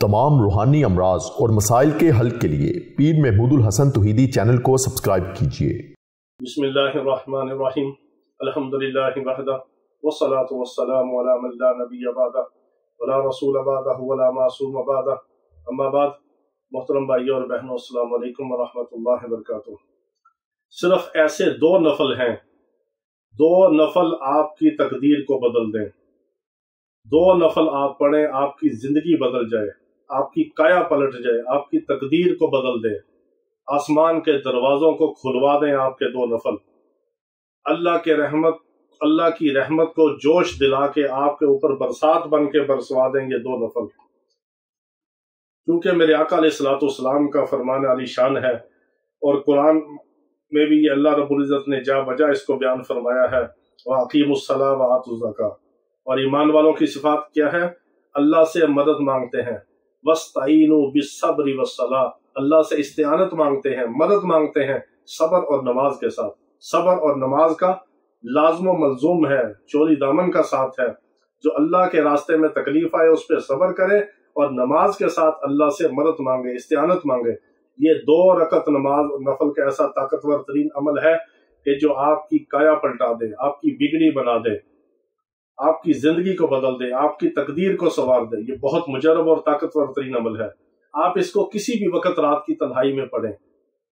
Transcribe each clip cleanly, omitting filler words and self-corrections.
तमाम रूहानी अमराज और मसाइल के हल के लिए पीर महमूद उल हसन तौहीदी चैनल को सब्सक्राइब कीजिए। बिस्मिल्लाहिर्रहमानिर्रहीम अल्हम्दुलिल्लाहि वहदा वस्सलातु वस्सलामु अला मन ला नबिय्य बअदा वला रसूल बअदहु वला मासूम बअदा अम्मा बाद। मोहतरम भाइयों और बहनों, अस्सलामु अलैकुम व रहमतुल्लाहि व बरकातुहू। सिर्फ ऐसे दो नफल हैं, दो नफल आपकी तकदीर को बदल दें। दो नफल आप पढ़ें, आपकी जिंदगी बदल जाए, आपकी काया पलट जाए, आपकी तकदीर को बदल दे, आसमान के दरवाजों को खुलवा दें। आपके दो नफल अल्लाह की रहमत को जोश दिला के आपके ऊपर बरसात बन के बरसवा दें ये दो नफल। क्योंकि मेरे आका अलैहिस्सलाम का फरमान आली शान है और कुरान में भी अल्लाह रब्बुल इज्जत ने जा बजा इसको बयान फरमाया है, व अकीमुस्सलाह व आतुज़ ज़कात। और ईमान वालों की सिफात क्या है? अल्लाह से मदद मांगते हैं, वस्ताईनु बिस्सब्रि वस्सलाह, अल्लाह से इस्तिआनत मांगते हैं, मदद मांगते हैं सब्र और नमाज के साथ। सब्र और नमाज का लाज़िम व मलज़ूम है, चोली दामन का साथ है। जो अल्लाह के रास्ते में तकलीफ आए उस पर सब्र करे और नमाज के साथ अल्लाह से मदद मांगे, इस्तिआनत मांगे। ये दो रकत नमाज नफल का ऐसा ताकतवर तरीन अमल है कि जो आपकी काया पलटा दे, आपकी बिगड़ी बना दे, आपकी जिंदगी को बदल दे, आपकी तकदीर को संवार दे। ये बहुत मुजरब और ताकतवर तरीन अमल है। आप इसको किसी भी वक्त रात की तन्हाई में पढ़ें,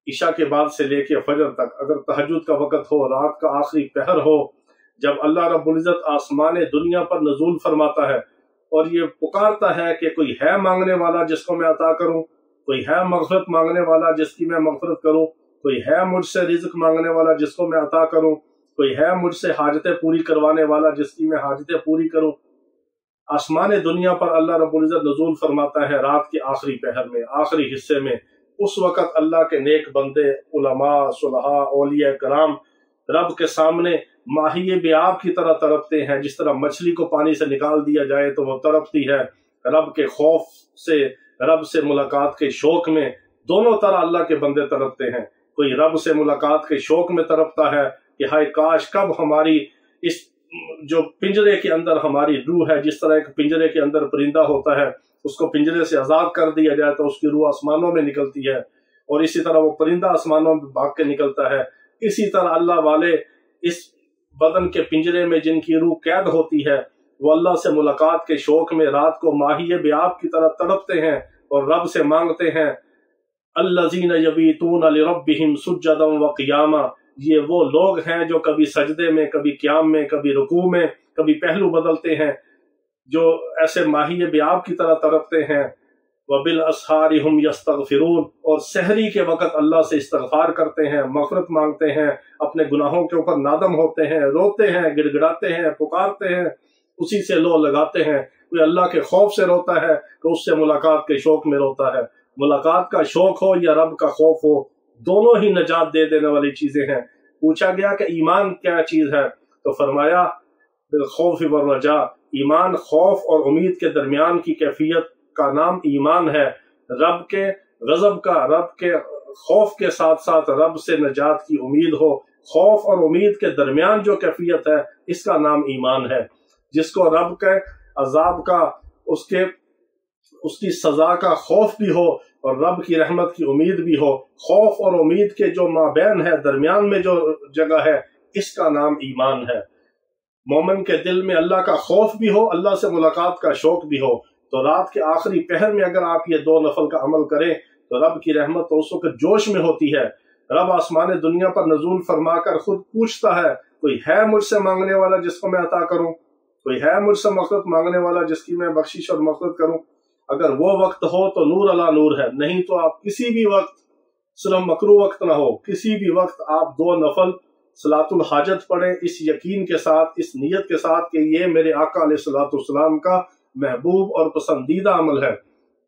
इशा के बाद से लेके फजर तक। अगर तहज्जुद का वक्त हो, रात का आखिरी पहर हो, जब अल्लाह रब्बुल इज्जत आसमान दुनिया पर नजूल फरमाता है और ये पुकारता है कि कोई है मांगने वाला जिसको मैं अता करूं, कोई है मग़फ़िरत मांगने वाला जिसकी मैं मग़फ़िरत करूं, कोई है मुझसे रिज़्क़ मांगने वाला जिसको मैं अता करूं, कोई है मुझसे हाजतें पूरी करवाने वाला जिसकी मैं हाजतें पूरी करूं। आसमान दुनिया पर अल्लाह रब्बुल इज्जत नज़ूल फरमाता है रात के आखिरी पहर में, आखिरी हिस्से में। उस वक़्त अल्लाह के नेक बंदे, उलमा, सुलहा, औलिया कराम रब के सामने माहिए बेआब की तरह तड़पते हैं। जिस तरह मछली को पानी से निकाल दिया जाए तो वो तड़पती है, रब के खौफ से, रब से मुलाकात के शौक में। दोनों तरह अल्लाह के बंदे तड़पते हैं। कोई रब से मुलाकात के शौक में तड़पता है कि हाय काश कब हमारी इस जो पिंजरे के अंदर हमारी रूह है, जिस तरह एक पिंजरे के अंदर परिंदा होता है, उसको पिंजरे से आजाद कर दिया जाए तो उसकी रूह आसमानों में निकलती है और इसी तरह वो परिंदा आसमानों में भाग के निकलता है। इसी तरह अल्लाह वाले इस बदन के पिंजरे में जिनकी रूह कैद होती है, वो अल्लाह से मुलाकात के शौक में रात को माहिए बेआब की तरह तड़पते हैं और रब से मांगते हैं। अल्लज़ीना यबीतूना लिरब्बिहिम सुज्जदन व क़ियामा, ये वो लोग हैं जो कभी सजदे में, कभी क़याम में, कभी रुकू में, कभी पहलू बदलते हैं, जो ऐसे माहिए बेआब की तरह तड़पते हैं। वबिल असहारी हुम यस्तगफिरून, और सहरी के वक़्त अल्लाह से इस्तगफार करते हैं, मग़फ़िरत मांगते हैं, अपने गुनाहों के ऊपर नादम होते हैं, रोते हैं, गिड़गिड़ाते हैं, पुकारते हैं, उसी से लो लगाते हैं। कोई अल्लाह के खौफ से रोता है तो उससे मुलाकात के शौक में रोता है। मुलाकात का शौक हो या रब का खौफ हो, दोनों ही नजात दे देने वाली चीजें हैं। पूछा गया कि ईमान क्या चीज है, तो फरमाया बिल खौफ व रजा, ईमान खौफ और उम्मीद के दरमियान की कैफियत का नाम ईमान है। रब के गजब का, रब के खौफ के साथ साथ रब से नजात की उम्मीद हो, खौफ और उम्मीद के दरमियान जो कैफियत है, इसका नाम ईमान है। जिसको रब के अजाब का, उसकी सजा का खौफ भी हो और रब की रहमत की उम्मीद भी हो, खौफ और उम्मीद के जो माबैन है, दरमियान में जो जगह है, इसका नाम ईमान है। मोमिन के दिल में अल्लाह का खौफ भी हो, अल्लाह से मुलाकात का शौक भी हो, तो रात के आखिरी पहर में अगर आप ये दो नफल का अमल करें तो रब की रहमत तो उस वक्त जोश में होती है। रब आसमान दुनिया पर नजूल फरमा कर खुद पूछता है, कोई है मुझसे मांगने वाला जिसको मैं अता करूं, कोई है मुझसे मग़फ़िरत मांगने वाला जिसकी मैं बख्शिश और मग़फ़िरत करूं। अगर वो वक्त हो तो नूर अला नूर है, नहीं तो आप किसी भी वक्त, सिर्फ मकरू वक्त ना हो, किसी भी वक्त आप दो नफल सलातुल हाजत पढ़ें, इस यकीन के साथ, इस नीयत के साथ कि ये मेरे आका अलैहिस्सलाम का महबूब और पसंदीदा अमल है।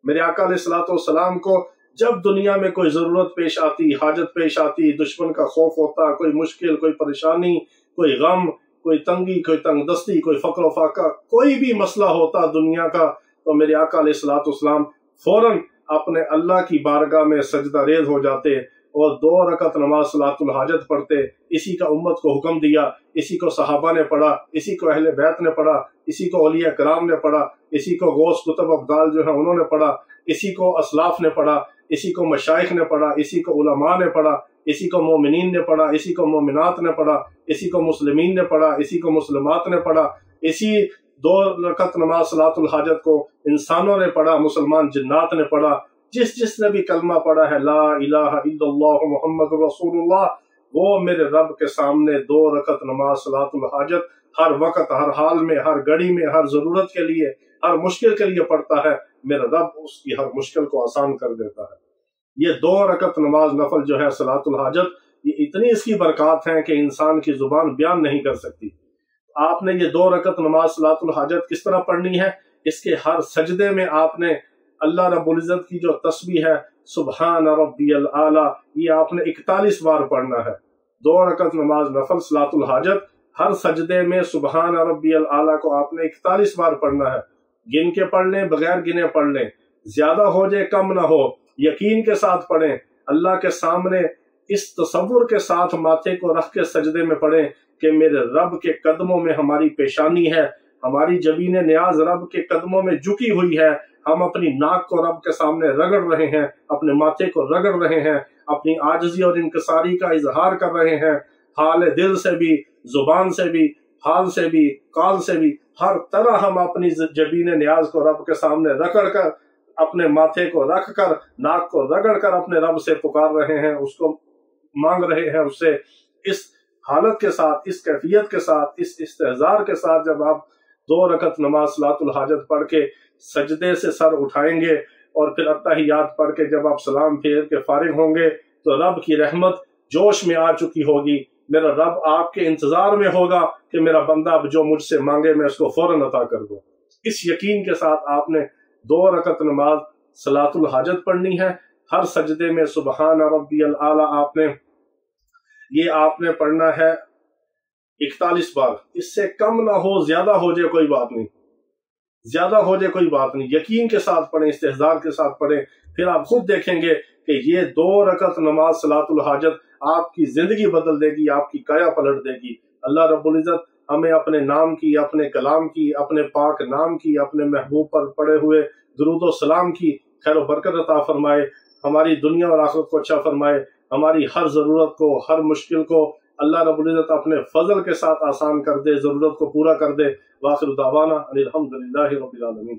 मेरे आका अलैहिस्सलाम को जब दुनिया में कोई जरूरत पेश आती, हाजत पेश आती, दुश्मन का खौफ होता, कोई मुश्किल, कोई परेशानी, कोई गम, कोई तंगी, कोई तंगदस्ती, कोई फक्र फाका, कोई भी मसला होता दुनिया का, तो मेरे आका अलैहिस्सलाम फौरन अपने अल्लाह की बारगाह में सजदा रेज हो जाते اور 2 رکعت نماز صلاۃ الحاجت پڑھتے، اسی کا امت کو حکم دیا، اسی کو صحابہ نے پڑھا، اسی کو اہل بیت نے پڑھا، اسی کو اولیاء کرام نے پڑھا، اسی کو غوث کتب ابدال جو ہیں انہوں نے پڑھا، اسی کو اسلاف نے پڑھا، اسی کو مشائخ نے پڑھا، اسی کو علماء نے پڑھا، اسی کو مومنین نے پڑھا، اسی کو مومنات نے پڑھا، اسی کو مسلمین نے پڑھا، اسی کو مسلمات نے پڑھا، اسی 2 رکعت نماز صلاۃ الحاجت کو انسانوں نے پڑھا، مسلمان جنات نے پڑھا۔ جس نے بھی کلمہ پڑھا ہے لا الہ الا اللہ محمد رسول اللہ، وہ میرے رب کے سامنے 2 رکعت نماز صلاۃ الحاجت ہر وقت، ہر حال میں، ہر گھڑی میں، ہر ضرورت کے لیے، ہر مشکل کے لیے پڑھتا ہے، میرا رب اس کی ہر مشکل کو آسان کر دیتا ہے۔ یہ 2 رکعت نماز نفل جو ہے صلاۃ الحاجت، یہ اتنی اس کی برکات ہیں کہ انسان کی زبان بیان نہیں کر سکتی۔ آپ نے یہ 2 رکعت نماز صلاۃ الحاجت کس طرح پڑھنی ہے؟ اس کے ہر سجدے میں آپ نے اللہ رب العزت کی جو تسبیح ہے سبحان ربی الاعلی، یہ آپ نے 41 بار پڑھنا ہے۔ 2 رکعت نماز نفل صلاۃ الحاجت، ہر سجدے میں سبحان ربی الاعلی کو آپ نے 41 بار پڑھنا ہے۔ گن کے پڑھ لیں، بغیر گنے پڑھ لیں، زیادہ ہو جائے کم نہ ہو، یقین کے ساتھ پڑھیں، اللہ کے سامنے اس تصور کے ساتھ ماتھے کو رکھ کے سجدے میں پڑھیں کہ میرے رب کے قدموں میں ہماری پیشانی ہے، ہماری جبین نیاز رب کے قدموں میں جھکی ہوئی ہے، ہم اپنی ناک کو رب کے سامنے رگڑ رہے ہیں، اپنے ماتھے کو رگڑ رہے ہیں، اپنی عاجزی اور انکساری کا اظہار کر رہے ہیں، حال دل سے بھی، زبان سے بھی، حال سے بھی، قال سے بھی، ہر طرح ہم اپنی جبین نیاز کو رب کے سامنے رگڑ کر، اپنے ماتھے کو رکھ کر، ناک کو رگڑ کر اپنے رب سے پکار رہے ہیں، اس کو مانگ رہے ہیں اس سے۔ اس حالت کے ساتھ، اس کیفیت کے ساتھ، اس استحضار کے ساتھ جب آپ 2 رکعت نماز صلاۃ الحاجت پڑھ کے سجدے سے سر اٹھائیں گے اور پھر اتحیات پڑھ کے جب آپ سلام پھیر کے فارغ ہوں گے تو رب کی رحمت جوش میں آ چکی ہوگی، میرا رب آپ کے انتظار میں ہوگا کہ میرا بندہ اب جو مجھ سے مانگے میں اس کو فوراً عطا کر دوں۔ اس یقین کے ساتھ آپ نے 2 رکعت نماز صلاۃ الحاجت پڑھنی ہے۔ ہر سجدے میں سبحان ربی الاعلی آپ نے پڑھنا ہے 41 بار، اس سے کم نہ ہو، زیادہ ہو جائے کوئی بات نہیں، زیادہ ہو جائے کوئی بات نہیں، یقین کے ساتھ پڑھیں، استحضار کے ساتھ پڑھیں، پھر آپ خود دیکھیں گے کہ یہ 2 رکعت نماز صلاۃ الحاجت آپ کی زندگی بدل دے گی، آپ کی کایا پلٹ دے گی۔ اللہ رب العزت ہمیں اپنے نام کی، اپنے کلام کی، اپنے پاک نام کی، اپنے محبوب پر پڑے ہوئے درود و سلام کی خیر و برکت عطا فرمائے، ہماری دنیا اور آخرت کو اچھا فرمائے، ہماری ہر ضرورت کو، ہر مشکل کو اللہ رب العزت اپنے فضل کے ساتھ آسان کر دے، ضرورت کو پورا کر دے۔ وآخر دعوانا ان الحمد للہ رب العالمین۔